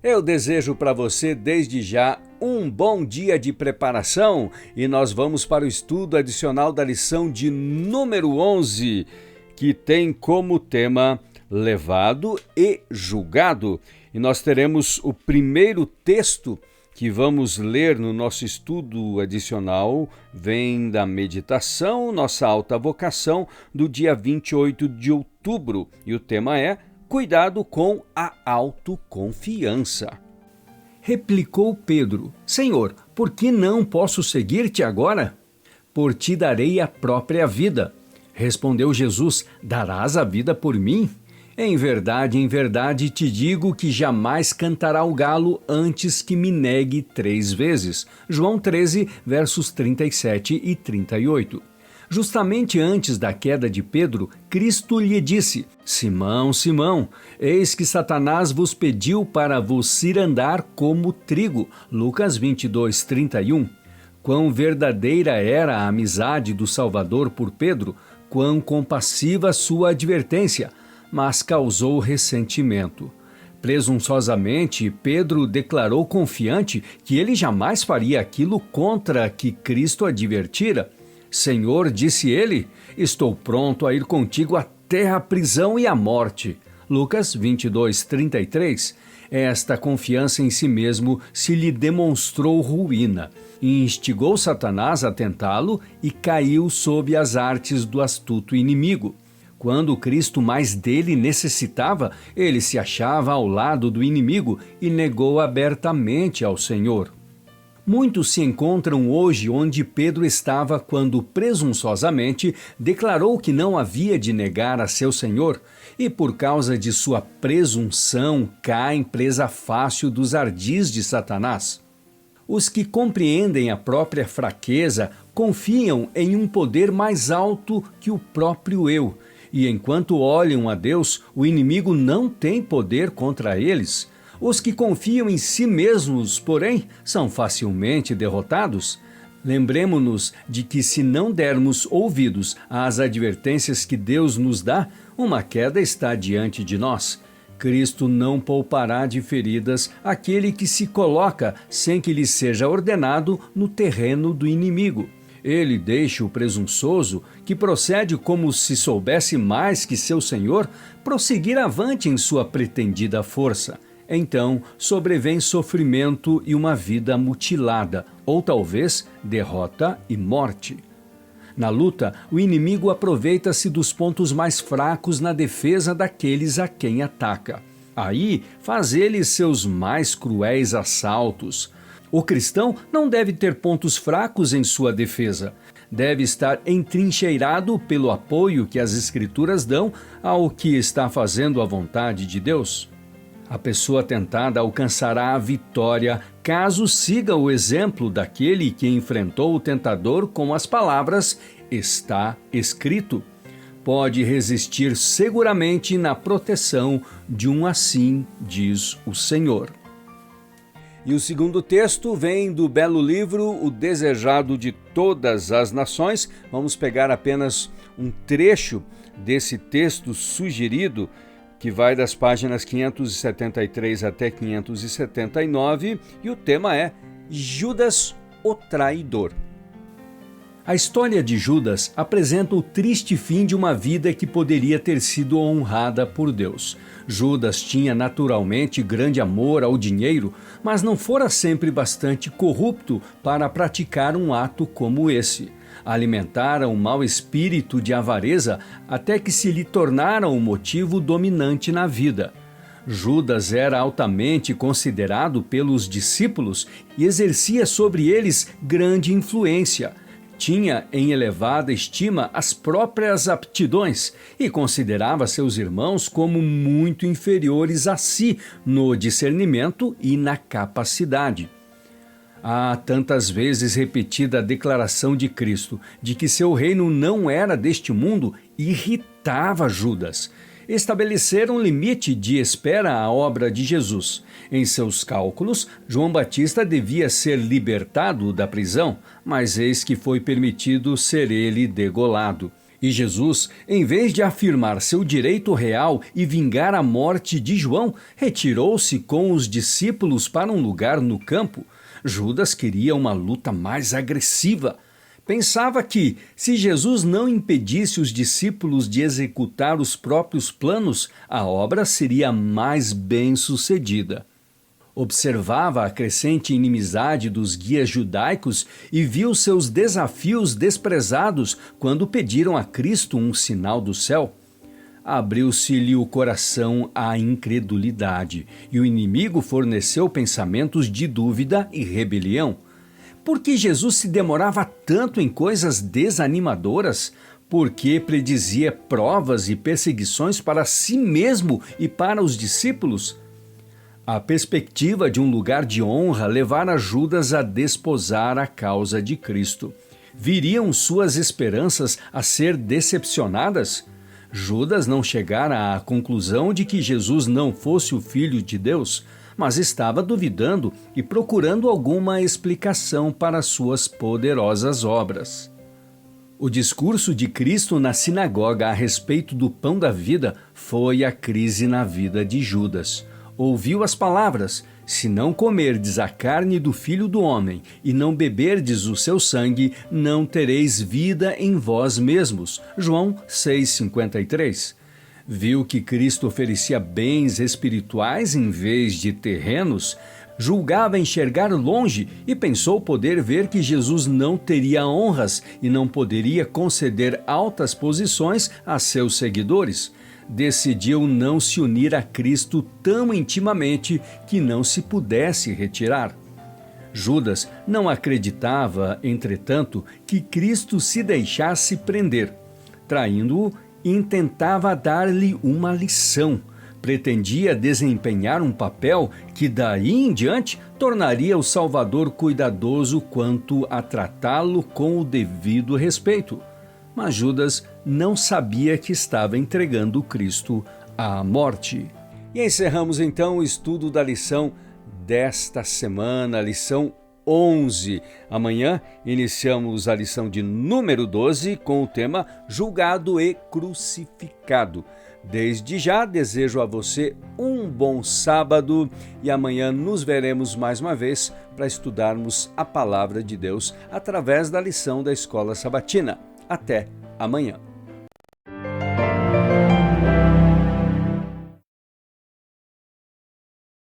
Eu desejo para você desde já um bom dia de preparação e nós vamos para o estudo adicional da lição de número 11, que tem como tema levado e julgado. E nós teremos o primeiro texto que vamos ler no nosso estudo adicional, vem da meditação, nossa alta vocação, do dia 28 de outubro. E o tema é cuidado com a autoconfiança. Replicou Pedro: Senhor, por que não posso seguir-te agora? Por ti darei a própria vida. Respondeu Jesus: darás a vida por mim? Em verdade te digo que jamais cantará o galo antes que me negue 3 vezes. João 13, versos 37 e 38. Justamente antes da queda de Pedro, Cristo lhe disse: Simão, Simão, eis que Satanás vos pediu para vos cirandar como trigo. Lucas 22, 31. Quão verdadeira era a amizade do Salvador por Pedro, quão compassiva sua advertência, mas causou ressentimento. Presunçosamente, Pedro declarou confiante que ele jamais faria aquilo contra que Cristo advertira. Senhor, disse ele, estou pronto a ir contigo até a prisão e a morte. Lucas 22, 33. Esta confiança em si mesmo se lhe demonstrou ruína. Instigou Satanás a tentá-lo e caiu sob as artes do astuto inimigo. Quando Cristo mais dele necessitava, ele se achava ao lado do inimigo e negou abertamente ao Senhor. Muitos se encontram hoje onde Pedro estava quando presunçosamente declarou que não havia de negar a seu Senhor e por causa de sua presunção caem presa fácil dos ardis de Satanás. Os que compreendem a própria fraqueza confiam em um poder mais alto que o próprio eu, e enquanto olham a Deus, o inimigo não tem poder contra eles. Os que confiam em si mesmos, porém, são facilmente derrotados. Lembremo-nos de que se não dermos ouvidos às advertências que Deus nos dá, uma queda está diante de nós. Cristo não poupará de feridas aquele que se coloca sem que lhe seja ordenado no terreno do inimigo. Ele deixa o presunçoso, que procede como se soubesse mais que seu Senhor, prosseguir avante em sua pretendida força. Então sobrevém sofrimento e uma vida mutilada, ou talvez derrota e morte. Na luta, o inimigo aproveita-se dos pontos mais fracos na defesa daqueles a quem ataca. Aí faz ele seus mais cruéis assaltos. O cristão não deve ter pontos fracos em sua defesa. Deve estar entrincheirado pelo apoio que as Escrituras dão ao que está fazendo a vontade de Deus. A pessoa tentada alcançará a vitória caso siga o exemplo daquele que enfrentou o tentador com as palavras "está escrito". Pode resistir seguramente na proteção de um assim diz o Senhor. E o segundo texto vem do belo livro O Desejado de Todas as Nações. Vamos pegar apenas um trecho desse texto sugerido, que vai das páginas 573 até 579, e o tema é Judas, o traidor. A história de Judas apresenta o triste fim de uma vida que poderia ter sido honrada por Deus. Judas tinha naturalmente grande amor ao dinheiro, mas não fora sempre bastante corrupto para praticar um ato como esse. Alimentara um mau espírito de avareza até que se lhe tornara um motivo dominante na vida. Judas era altamente considerado pelos discípulos e exercia sobre eles grande influência. Tinha em elevada estima as próprias aptidões e considerava seus irmãos como muito inferiores a si no discernimento e na capacidade. Há tantas vezes repetida a declaração de Cristo de que seu reino não era deste mundo irritava Judas. Estabeleceram um limite de espera à obra de Jesus. Em seus cálculos, João Batista devia ser libertado da prisão, mas eis que foi permitido ser ele degolado. E Jesus, em vez de afirmar seu direito real e vingar a morte de João, retirou-se com os discípulos para um lugar no campo. Judas queria uma luta mais agressiva. Pensava que, se Jesus não impedisse os discípulos de executar os próprios planos, a obra seria mais bem-sucedida. Observava a crescente inimizade dos guias judaicos e viu seus desafios desprezados quando pediram a Cristo um sinal do céu. Abriu-se-lhe o coração à incredulidade, e o inimigo forneceu pensamentos de dúvida e rebelião. Por que Jesus se demorava tanto em coisas desanimadoras? Por que predizia provas e perseguições para si mesmo e para os discípulos? A perspectiva de um lugar de honra levara Judas a desposar a causa de Cristo. Viriam suas esperanças a ser decepcionadas? Judas não chegara à conclusão de que Jesus não fosse o Filho de Deus, mas estava duvidando e procurando alguma explicação para suas poderosas obras. O discurso de Cristo na sinagoga a respeito do pão da vida foi a crise na vida de Judas. Ouviu as palavras: se não comerdes a carne do Filho do Homem e não beberdes o seu sangue, não tereis vida em vós mesmos. João 6,53. Viu que Cristo oferecia bens espirituais em vez de terrenos, julgava enxergar longe e pensou poder ver que Jesus não teria honras e não poderia conceder altas posições a seus seguidores. Decidiu não se unir a Cristo tão intimamente que não se pudesse retirar. Judas não acreditava, entretanto, que Cristo se deixasse prender. Traindo-o, intentava dar-lhe uma lição. Pretendia desempenhar um papel que daí em diante tornaria o Salvador cuidadoso quanto a tratá-lo com o devido respeito. Mas Judas não sabia que estava entregando Cristo à morte. E encerramos então o estudo da lição desta semana, a lição 11. Amanhã iniciamos a lição de número 12 com o tema Julgado e Crucificado. Desde já desejo a você um bom sábado e amanhã nos veremos mais uma vez para estudarmos a Palavra de Deus através da lição da Escola Sabatina. Até amanhã.